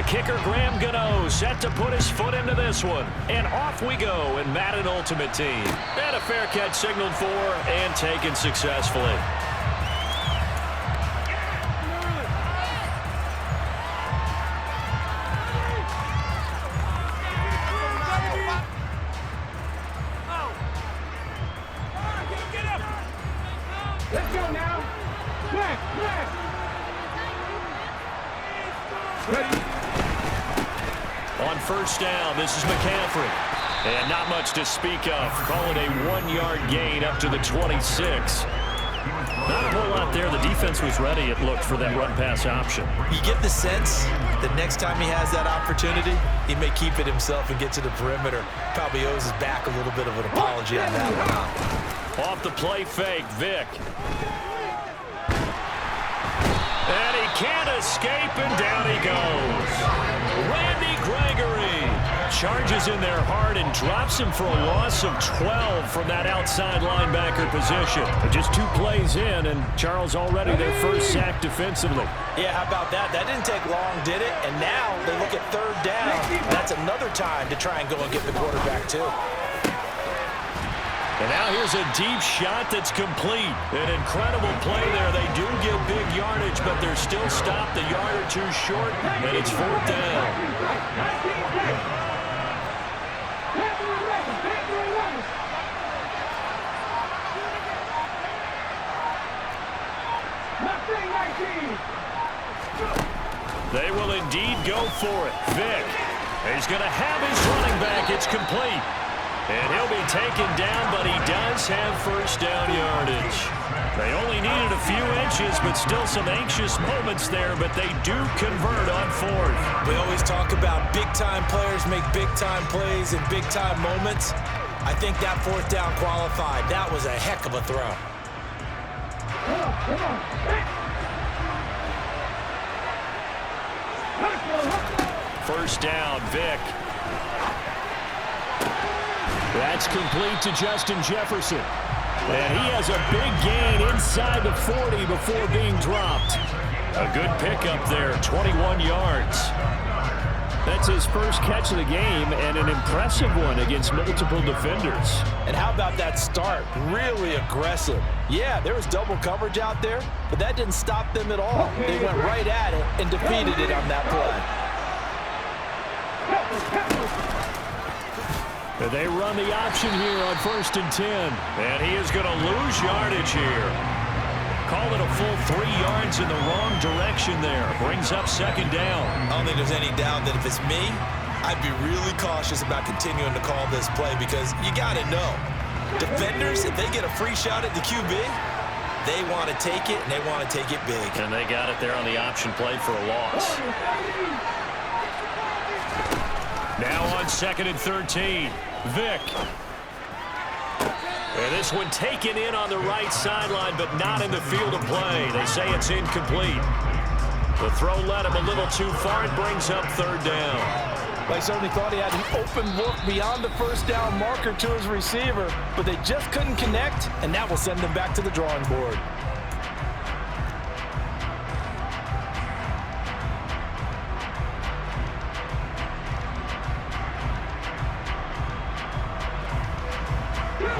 Kicker Graham Gano set to put his foot into this one. And off we go in Madden Ultimate Team. And a fair catch signaled for and taken successfully. Let's go now. Back. Ready. On first down, this is McCaffrey. And not much to speak of. Call it a 1-yard gain up to the 26. Not a whole lot there. The defense was ready, it looked, for that run-pass option. You get the sense that next time he has that opportunity, he may keep it himself and get to the perimeter. Probably owes his back a little bit of an apology on that one. Off the play fake, Vick. And he can't escape, and down he goes. Randy Gregory charges in there hard and drops him for a loss of 12 from that outside linebacker position. Just 2 plays in, and Charles already their first sack defensively. Yeah, how about that? That didn't take long, did it? And now they look at third down. That's another time to try and go and get the quarterback, too. And now here's a deep shot that's complete. An incredible play there. They do get big yardage, but they're still stopped a yard or two short, and it's fourth down. They will indeed go for it. Vick. He's going to have his running back. It's complete. And he'll be taken down, but he does have first down yardage. They only needed a few inches, but still some anxious moments there, but they do convert on fourth. We always talk about big-time players make big-time plays in big-time moments. I think that fourth down qualified. That was a heck of a throw. First down, Vick. That's complete to Justin Jefferson. And he has a big gain inside the 40 before being dropped. A good pickup there, 21 yards. That's his first catch of the game, and an impressive one against multiple defenders. And how about that start? Really aggressive. Yeah, there was double coverage out there, but that didn't stop them at all. They went right at it and defeated it on that play. They run the option here on 1st and 10. And he is going to lose yardage here. Call it a full 3 yards in the wrong direction there. Brings up second down. I don't think there's any doubt that if it's me, I'd be really cautious about continuing to call this play because you got to know. Defenders, if they get a free shot at the QB, they want to take it, and they want to take it big. And they got it there on the option play for a loss. Now on 2nd and 13. Vick. And this one taken in on the right sideline, but not in the field of play. They say it's incomplete. The throw led him a little too far. It brings up third down. They certainly thought he had an open look beyond the first down marker to his receiver, but they just couldn't connect, and that will send them back to the drawing board.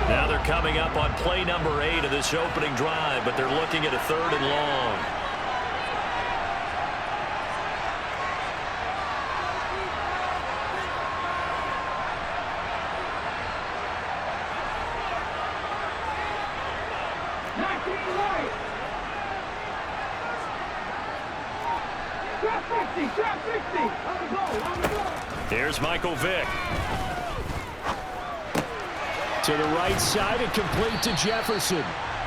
Now they're coming up on play number 8 of this opening drive, but they're looking at a 3rd and long. Here's Michael Vick. To the right side and complete to Jefferson.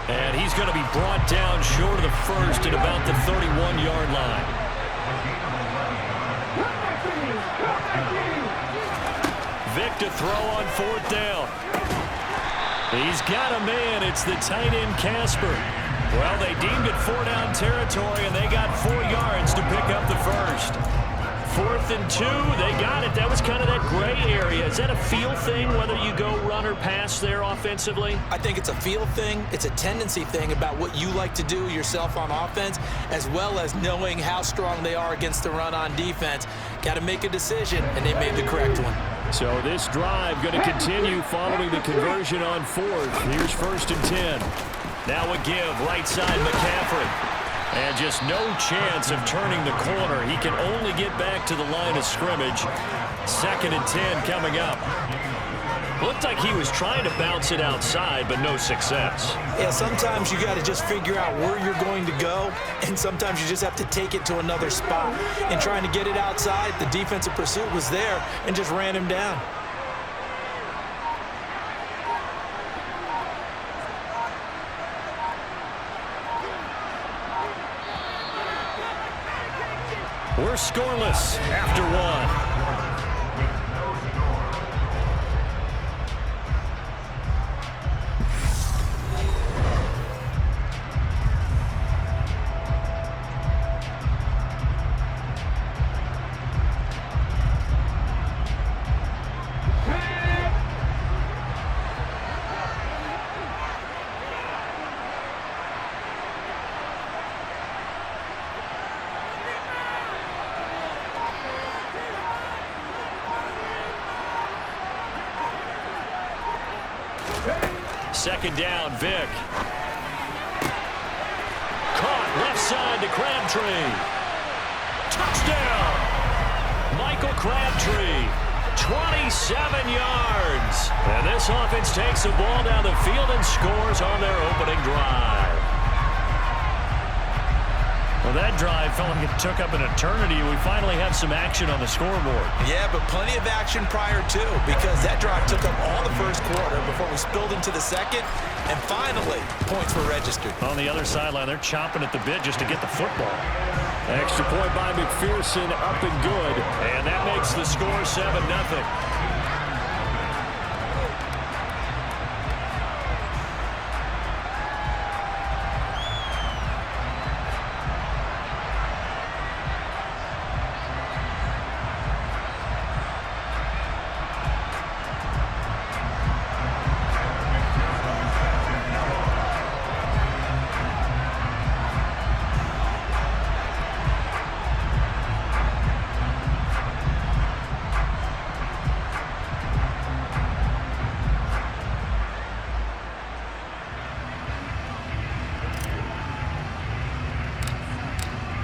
And he's going to be brought down short of the first at about the 31-yard line. Vick to throw on 4th down. He's got a man. It's the tight end Casper. Well, they deemed it 4-down territory, and they got 4 yards to pick up the first. 4th and 2. They got it. That was kind of that gray area. Is that a feel thing, whether you go run or pass there offensively? I think it's a feel thing. It's a tendency thing about what you like to do yourself on offense, as well as knowing how strong they are against the run on defense. Got to make a decision, and they made the correct one. So this drive going to continue following the conversion on 4th. Here's 1st and 10. Now a give, right side McCaffrey. And just no chance of turning the corner. He can only get back to the line of scrimmage. 2nd and 10 coming up. Looked like he was trying to bounce it outside, but no success. Yeah, sometimes you got to just figure out where you're going to go, and sometimes you just have to take it to another spot. And trying to get it outside, the defensive pursuit was there and just ran him down. We're scoreless after 1. Second down, Vick. Caught left side to Crabtree. Touchdown! Michael Crabtree, 27 yards. And this offense takes the ball down the field and scores on their opening drive. Well, that drive felt like it took up an eternity. We finally have some action on the scoreboard. Yeah, but plenty of action prior to, because that drive took up all the first quarter before we spilled into the second, and finally, points were registered. On the other sideline, they're chomping at the bit just to get the football. Extra point by McPherson, up and good, and that makes the score 7-0.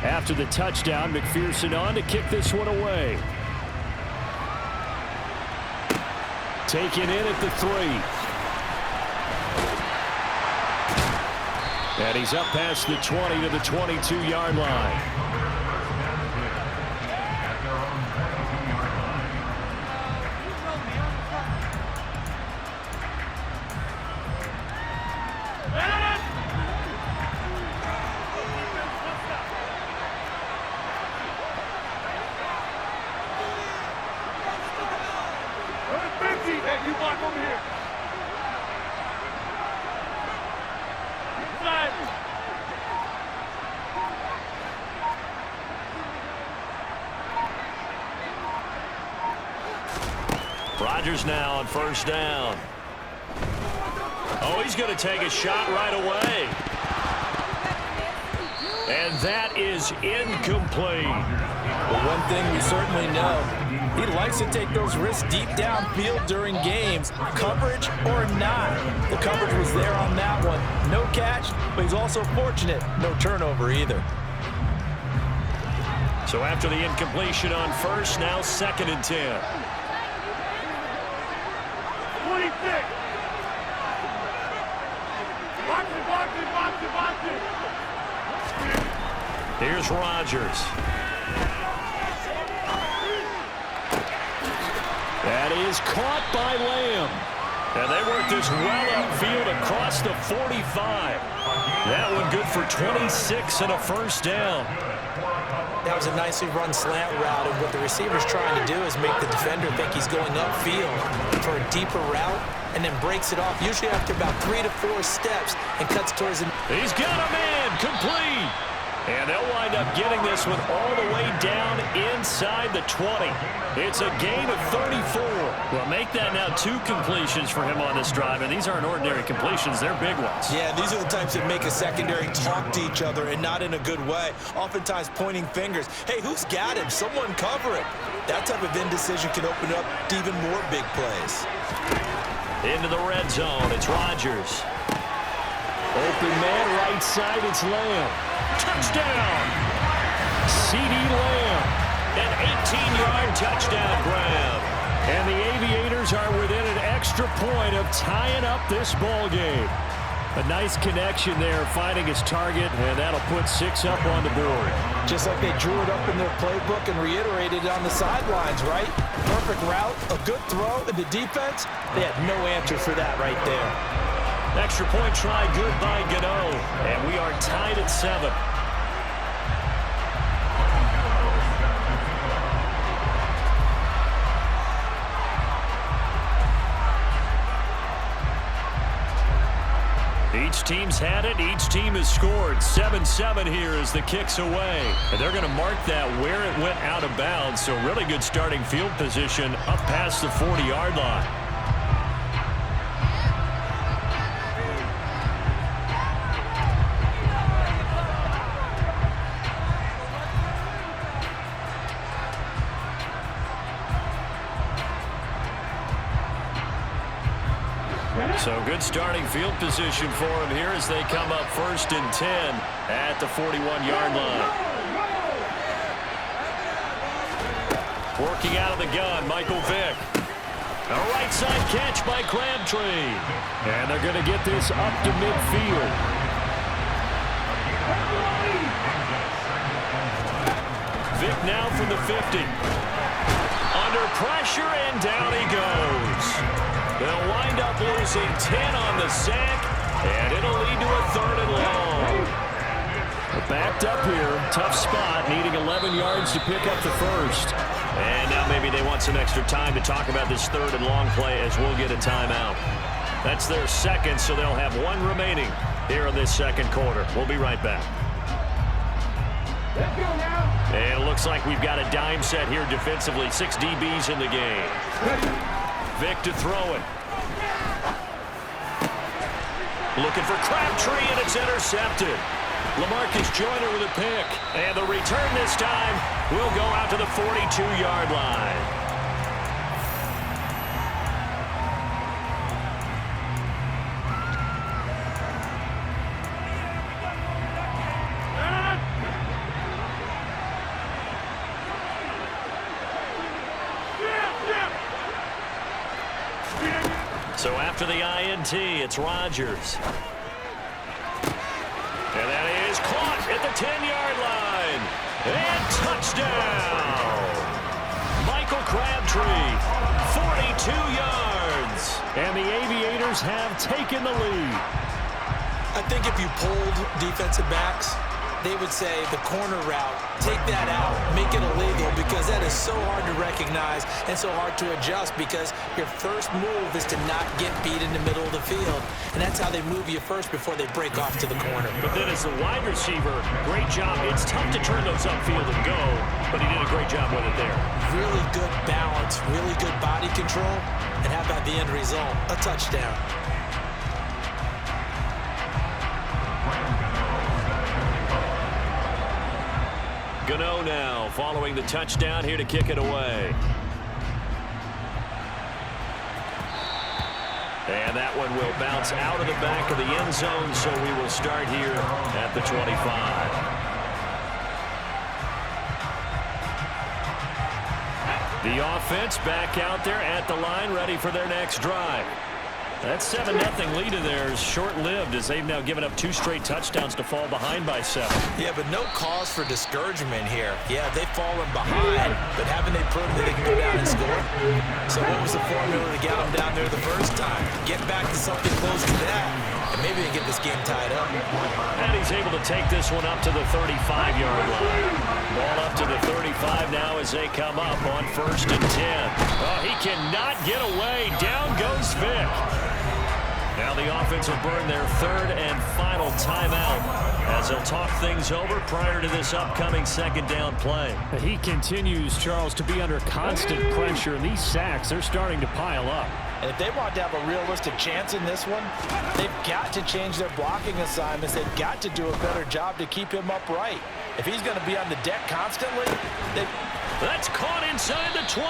After the touchdown, McPherson on to kick this one away. Taken in at the 3. And he's up past the 20 to the 22-yard line. You block over here. Inside. Rodgers now on 1st down. Oh, he's going to take a shot right away. And that is incomplete. Well, one thing we certainly know, he likes to take those risks deep downfield during games, coverage or not. The coverage was there on that one. No catch, but he's also fortunate. No turnover either. So after the incompletion on 1st, now 2nd and 10. 26. Box it. Here's Rodgers. That is caught by Lamb. And they work this well upfield across the 45. That one good for 26 and a 1st down. That was a nicely run slant route, and what the receiver's trying to do is make the defender think he's going upfield for a deeper route and then breaks it off, usually after about 3 to 4 steps, and cuts towards him. He's got a man, complete. And they'll wind up getting this one all the way down inside the 20. It's a gain of 34. Well, make that now 2 completions for him on this drive, and these aren't ordinary completions. They're big ones. Yeah, these are the types that make a secondary talk to each other and not in a good way. Oftentimes pointing fingers. Hey, who's got him? Someone cover it. That type of indecision can open up to even more big plays. Into the red zone. It's Rodgers. Open man right side. It's Lamb. Touchdown. C.D. Lamb. An 18-yard touchdown grab. And the Aviators are within an extra point of tying up this ball game. A nice connection there, finding his target, and that'll put 6 up on the board. Just like they drew it up in their playbook and reiterated it on the sidelines, right? Perfect route, a good throw, and the defense, they had no answer for that right there. Extra point try good by Gano, and we are tied at 7. Each team's had it. Each team has scored. 7-7 here as the kick's away. And they're going to mark that where it went out of bounds. So really good starting field position up past the 40-yard line. So good starting field position for him here as they come up 1st and 10 at the 41-yard line. Working out of the gun, Michael Vick. A right side catch by Crabtree. And they're going to get this up to midfield. Vick now from the 50. Under pressure and down he goes. They'll wind up losing 10 on the sack, and it'll lead to a 3rd and long. Backed up here, tough spot, needing 11 yards to pick up the 1st. And now maybe they want some extra time to talk about this 3rd and long play as we'll get a timeout. That's their 2nd, so they'll have 1 remaining here in this 2nd quarter. We'll be right back. Let's go now. And it looks like we've got a dime set here defensively. 6 DBs in the game. Vick to throw it. Looking for Crabtree, and it's intercepted. LaMarcus Joyner with a pick. And the return this time will go out to the 42-yard line. So after the INT, it's Rodgers. And that is caught at the 10-yard line. And touchdown! Michael Crabtree, 42 yards. And the Aviators have taken the lead. I think if you polled defensive backs, they would say the corner route, take that out, make it illegal, because that is so hard to recognize and so hard to adjust, because your first move is to not get beat in the middle of the field. And that's how they move you first before they break off to the corner. But then as the wide receiver, great job. It's tough to turn those upfield and go, but he did a great job with it there. Really good balance, really good body control, and how about the end result? A touchdown. Gano now following the touchdown here to kick it away. And that one will bounce out of the back of the end zone, so we will start here at the 25. The offense back out there at the line, ready for their next drive. That 7-0 lead of theirs short-lived as they've now given up 2 straight touchdowns to fall behind by 7. Yeah, but no cause for discouragement here. Yeah, they've fallen behind, but haven't they proven that they can go down and score? So what was the formula to get them down there the first time? Get back to something close to that, and maybe they get this game tied up. And he's able to take this one up to the 35-yard line. Ball up to the 35 now as they come up on 1st and 10. Oh, he cannot get away. Down goes Vick. Now the offense will burn their 3rd and final timeout as as they'll talk things over prior to this upcoming second down play. He continues, Charles, to be under constant pressure, and these sacks, they're starting to pile up. And if they want to have a realistic chance in this one, they've got to change their blocking assignments. They've got to do a better job to keep him upright. If he's going to be on the deck constantly, that's caught inside the 20.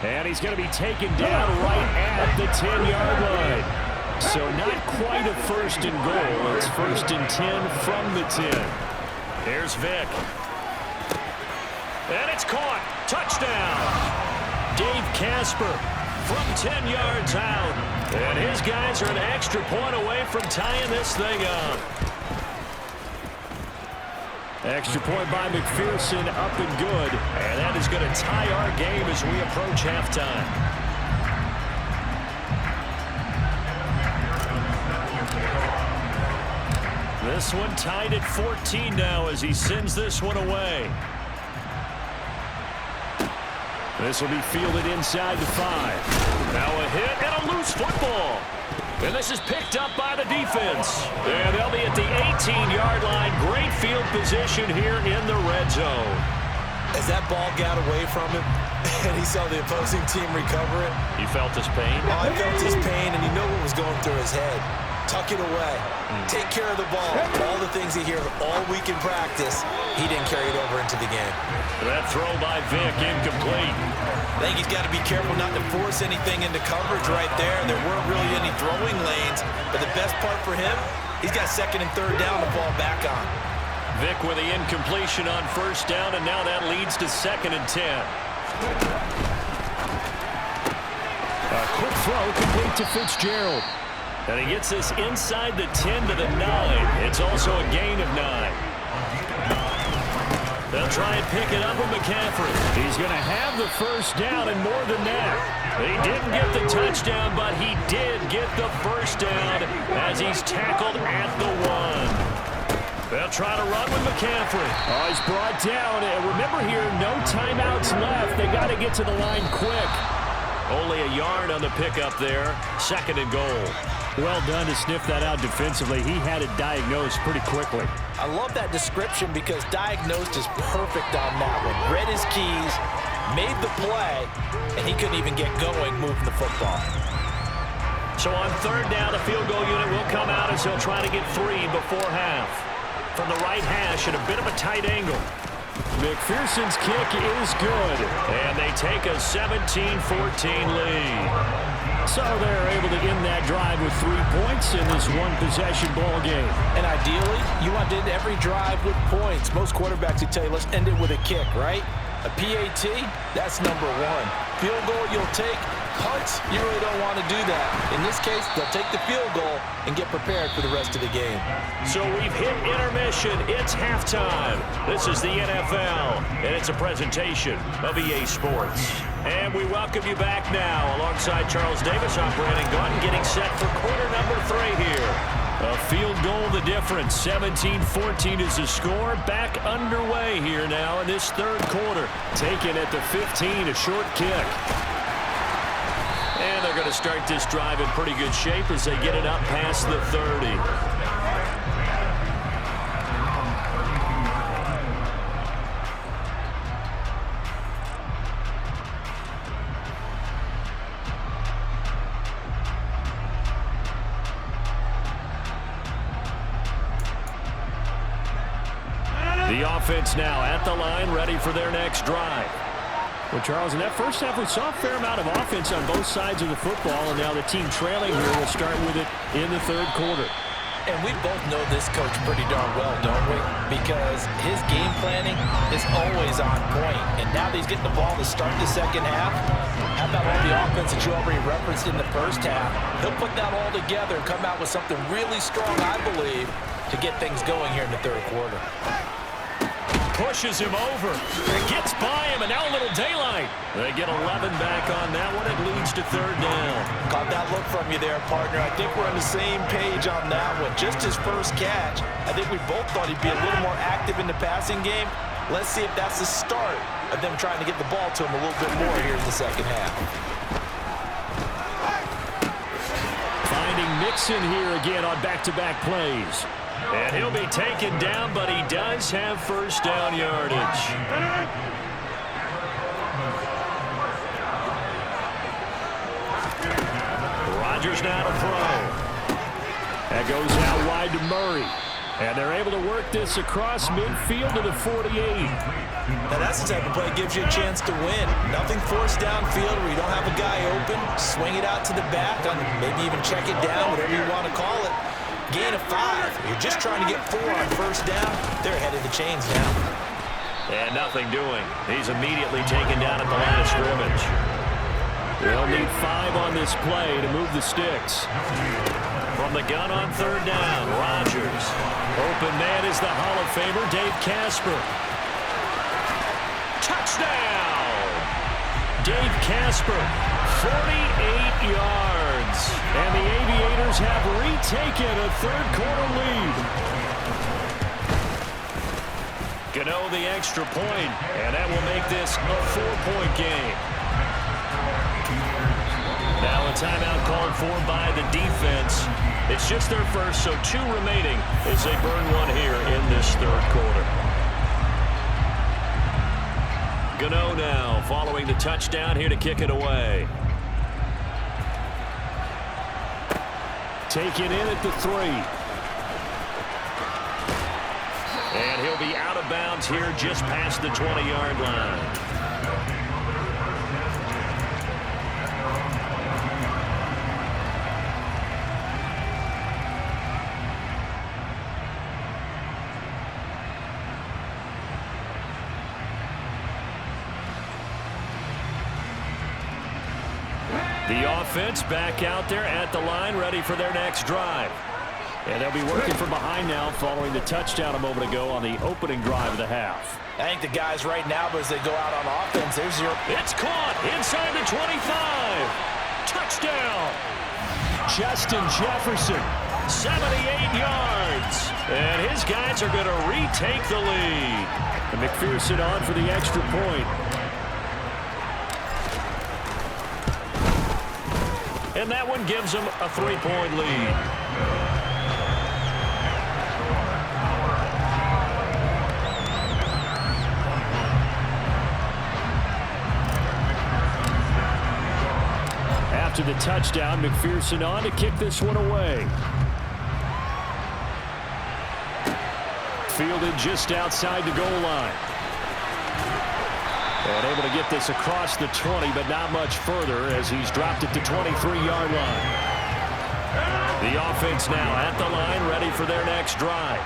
And he's going to be taken down right at the 10-yard line. So not quite a first and goal. It's first and 10 from the 10. Here's Vick. And it's caught. Touchdown. Dave Casper from 10 yards out. And his guys are an extra point away from tying this thing up. Extra point by McPherson, up and good. And that is going to tie our game as we approach halftime. This one tied at 14 now as he sends this one away. This will be fielded inside the 5. Now a hit and a loose football. And this is picked up by the defense. And they'll be at the 18-yard line. Great field position here in the red zone. as that ball got away from him and he saw the opposing team recover it. You felt his pain? Oh, I felt his pain, and he knew what was going through his head. Tuck it away. Take care of the ball. All the things he hears all week in practice, he didn't carry it over into the game. That throw by Vick, incomplete. I think he's got to be careful not to force anything into coverage right there. There weren't really any throwing lanes, but the best part for him, he's got second and third down to fall back on. Vick with the incompletion on first down, and now that leads to second and 10. A quick throw complete to Fitzgerald. And he gets this inside the 10 to the 9. It's also a gain of 9. They'll try and pick it up with McCaffrey. He's going to have the first down and more than that. He didn't get the touchdown, but he did get the first down as he's tackled at the 1. They'll try to run with McCaffrey. Oh, he's brought down. And remember here, no timeouts left. They got to get to the line quick. Only a yard on the pickup there. Second and goal. Well done to sniff that out defensively. He had it diagnosed pretty quickly. I love that description because diagnosed is perfect on that one. Read his keys, made the play, and he couldn't even get going moving the football. So on third down, the field goal unit will come out as he'll try to get 3 before half. From the right hash at a bit of a tight angle. McPherson's kick is good. And they take a 17-14 lead. So they're able to end that drive with 3 points in this one-possession ball game. And ideally, you want to end every drive with points. Most quarterbacks would tell you, let's end it with a kick, right? A PAT, that's number 1. Field goal you'll take. Punts, you really don't want to do that. In this case, they'll take the field goal and get prepared for the rest of the game. So we've hit intermission. It's halftime. This is the NFL, and it's a presentation of EA Sports. And we welcome you back now alongside Charles Davis. I'm Brandon Gaunt, getting set for quarter number 3 here. A field goal the difference. 17-14 is the score. Back underway here now in this third quarter. Taken at the 15, a short kick. And they're going to start this drive in pretty good shape as they get it up past the 30. The offense now at the line, ready for their next drive. Well, Charles, in that first half, we saw a fair amount of offense on both sides of the football, and now the team trailing here will start with it in the third quarter. And we both know this coach pretty darn well, don't we? Because his game planning is always on point. And now that he's getting the ball to start the second half, how about all the offense that you already referenced in the first half? He'll put that all together and come out with something really strong, I believe, to get things going here in the third quarter. Pushes him over. It gets by him, and now a little daylight. They get 11 back on that one. It leads to third down. Caught that look from you there, partner. I think we're on the same page on that one. Just his first catch. I think we both thought he'd be a little more active in the passing game. Let's see if that's the start of them trying to get the ball to him a little bit more here in the second half. Finding Mixon here again on back-to-back plays. And he'll be taken down, but he does have first down yardage. Rodgers now to throw. That goes out wide to Murray. And they're able to work this across midfield to the 48. Now that's the type of play that gives you a chance to win. Nothing forced downfield where you don't have a guy open. Swing it out to the back, maybe even check it down, whatever you want to call it. Gain of 5. You're just trying to get 4 on first down. They're ahead of the chains now. And nothing doing. He's immediately taken down at the line of scrimmage. They'll need 5 on this play to move the sticks. From the gun on third down, Rodgers. Open man is the Hall of Famer, Dave Casper. Touchdown! Dave Casper, 48 yards. And the Aviators have retaken a third-quarter lead. Gano the extra point, and that will make this a 4-point game. Now a timeout called for by the defense. It's just their first, so 2 remaining as they burn one here in this third quarter. Gano now following the touchdown here to kick it away. Taken in at the 3. And he'll be out of bounds here just past the 20-yard line. The offense back out there at the line, ready for their next drive. And they'll be working from behind now following the touchdown a moment ago on the opening drive of the half. I think the guys right now, but as they go out on offense, there's your... It's caught inside the 25. Touchdown. Justin Jefferson. 78 yards. And his guys are going to retake the lead. And McPherson on for the extra point. And that one gives them a 3-point lead. After the touchdown, McPherson on to kick this one away. Fielded just outside the goal line. And able to get this across the 20, but not much further as he's dropped it to 23-yard line. The offense now at the line, ready for their next drive.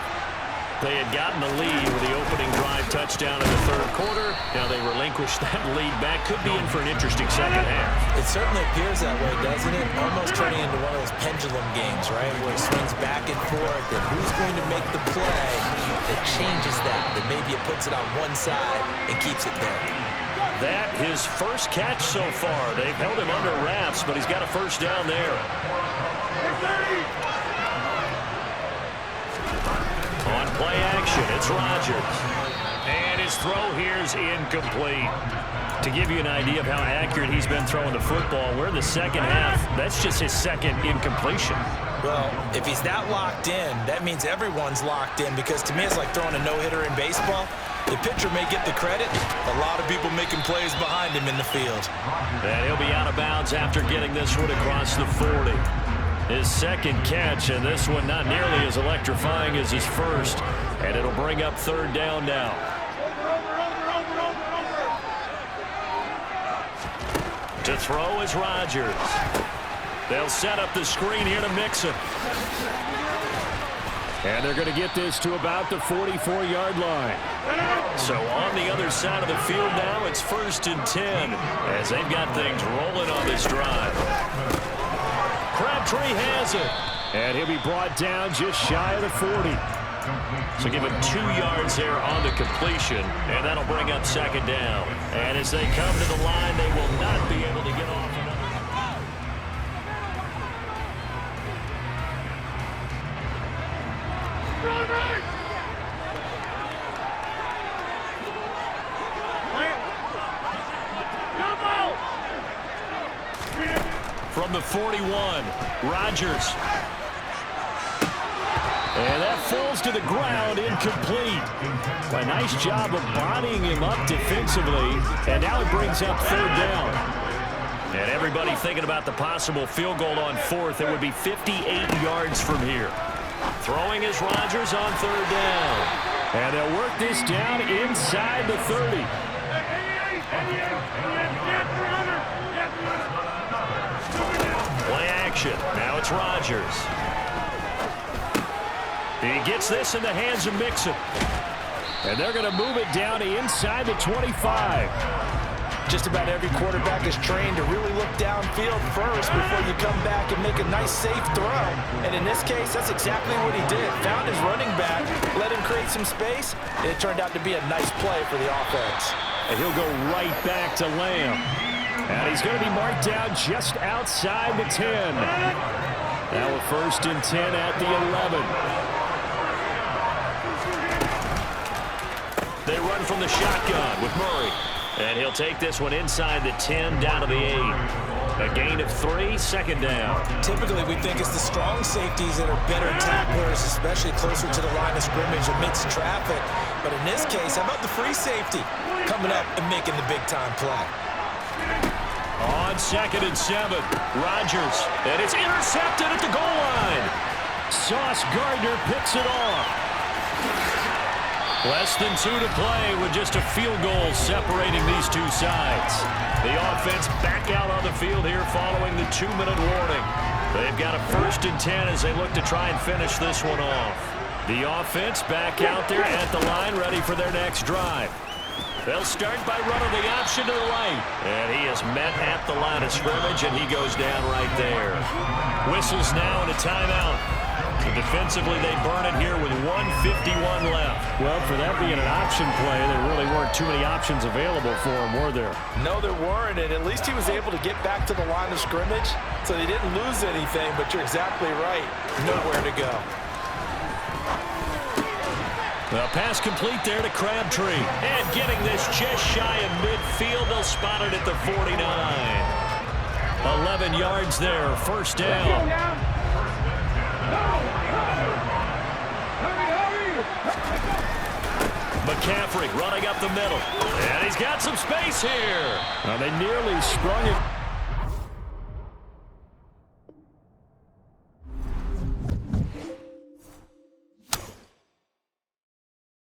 They had gotten the lead with the opening drive touchdown in the third quarter. Now they relinquished that lead back. Could be in for an interesting second half. It certainly appears that way, doesn't it? Almost turning into one of those pendulum games, right? Where it swings back and forth, and who's going to make the play that changes that maybe it puts it on one side and keeps it there. That his first catch so far. They've held him under wraps, but he's got a first down there. On play action, it's Rodgers. And his throw here is incomplete. To give you an idea of how accurate he's been throwing the football, we're in the second half. That's just his second incompletion. Well, if he's that locked in, that means everyone's locked in, because to me it's like throwing a no-hitter in baseball. The pitcher may get the credit. A lot of people making plays behind him in the field. And he'll be out of bounds after getting this one across the 40. His second catch, and this one not nearly as electrifying as his first. And it'll bring up third down now. To throw is Rodgers. They'll set up the screen here to Mixon. And they're going to get this to about the 44-yard line. So on the other side of the field now, it's 1st and 10 as they've got things rolling on this drive. Crabtree has it. And he'll be brought down just shy of the 40. So give him 2 yards there on the completion, and that'll bring up second down. And as they come to the line, they will not be able to get off another. From the 41, Rodgers. And that falls to the ground, incomplete. A nice job of bodying him up defensively, and now it brings up third down. And everybody thinking about the possible field goal on fourth. It would be 58 yards from here. Throwing is Rodgers on third down. And they'll work this down inside the 30. Play action. Now it's Rodgers. He gets this in the hands of Mixon. And they're going to move it down inside the 25. Just about every quarterback is trained to really look downfield first before you come back and make a nice, safe throw. And in this case, that's exactly what he did. Found his running back, let him create some space, and it turned out to be a nice play for the offense. And he'll go right back to Lamb. And he's going to be marked down just outside the 10. Now a 1st and 10 at the 11. They run from the shotgun with Murray. And he'll take this one inside the 10 down to the 8. A gain of 3, second down. Typically, we think it's the strong safeties that are better tacklers, especially closer to the line of scrimmage amidst traffic. But in this case, how about the free safety coming up and making the big-time play? On 2nd and 7, Rodgers. And it's intercepted at the goal line. Sauce Gardner picks it off. Less than 2 to play with just a field goal separating these two sides. The offense back out on the field here following the 2-minute warning. They've got a 1st and 10 as they look to try and finish this one off. The offense back out there at the line ready for their next drive. They'll start by running the option to the right. And he is met at the line of scrimmage, and he goes down right there. Whistles now and a timeout. So defensively, they burn it here with 1:51 left. Well, for that being an option play, there really weren't too many options available for him, were there? No, there weren't, and at least he was able to get back to the line of scrimmage, so they didn't lose anything, but you're exactly right. Nowhere to go. The pass complete there to Crabtree. And getting this just shy of midfield, they'll spot it at the 49. 11 yards there, 1st down. McCaffrey running up the middle. And he's got some space here. They nearly sprung it.